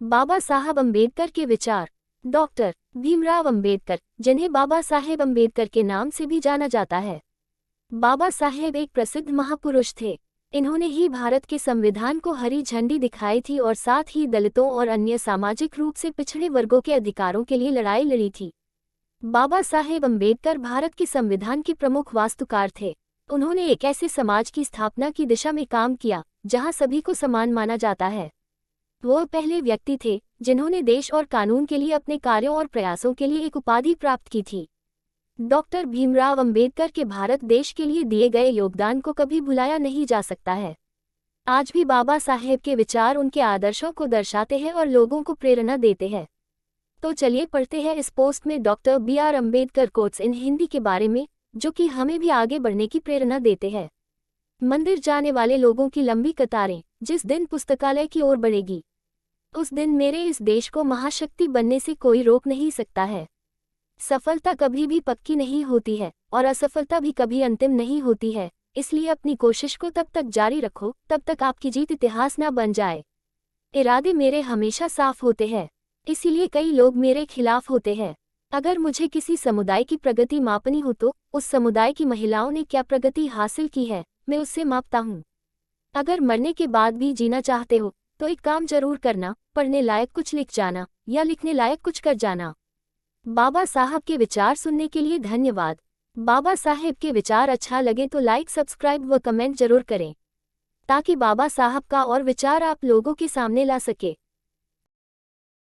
बाबा साहब अम्बेडकर के विचार। डॉक्टर भीमराव अम्बेडकर, जिन्हें बाबा साहेब अम्बेडकर के नाम से भी जाना जाता है। बाबा साहेब एक प्रसिद्ध महापुरुष थे। इन्होंने ही भारत के संविधान को हरी झंडी दिखाई थी और साथ ही दलितों और अन्य सामाजिक रूप से पिछड़े वर्गों के अधिकारों के लिए लड़ाई लड़ी थी। बाबा साहेब अम्बेडकर भारत के संविधान के प्रमुख वास्तुकार थे। उन्होंने एक ऐसे समाज की स्थापना की दिशा में काम किया जहां सभी को समान माना जाता है। वो पहले व्यक्ति थे जिन्होंने देश और कानून के लिए अपने कार्यों और प्रयासों के लिए एक उपाधि प्राप्त की थी। डॉक्टर भीमराव अम्बेडकर के भारत देश के लिए दिए गए योगदान को कभी भुलाया नहीं जा सकता है। आज भी बाबा साहेब के विचार उनके आदर्शों को दर्शाते हैं और लोगों को प्रेरणा देते हैं। तो चलिए पढ़ते हैं इस पोस्ट में doctor B.R. Ambedkar quotes in Hindi के बारे में, जो कि हमें भी आगे बढ़ने की प्रेरणा देते हैं। मंदिर जाने वाले लोगों की लंबी कतारें जिस दिन पुस्तकालय की ओर बढ़ेगी, उस दिन मेरे इस देश को महाशक्ति बनने से कोई रोक नहीं सकता है। सफलता कभी भी पक्की नहीं होती है और असफलता भी कभी अंतिम नहीं होती है, इसलिए अपनी कोशिश को तब तक जारी रखो तब तक आपकी जीत इतिहास न बन जाए। इरादे मेरे हमेशा साफ होते हैं, इसीलिए कई लोग मेरे खिलाफ होते हैं। अगर मुझे किसी समुदाय की प्रगति मापनी हो तो उस समुदाय की महिलाओं ने क्या प्रगति हासिल की है, मैं उससे मापता हूँ। अगर मरने के बाद भी जीना चाहते हो तो एक काम जरूर करना, पढ़ने लायक कुछ लिख जाना या लिखने लायक कुछ कर जाना। बाबा साहब के विचार सुनने के लिए धन्यवाद। बाबा साहेब के विचार अच्छा लगे तो लाइक, सब्सक्राइब व कमेंट जरूर करें, ताकि बाबा साहब का और विचार आप लोगों के सामने ला सके।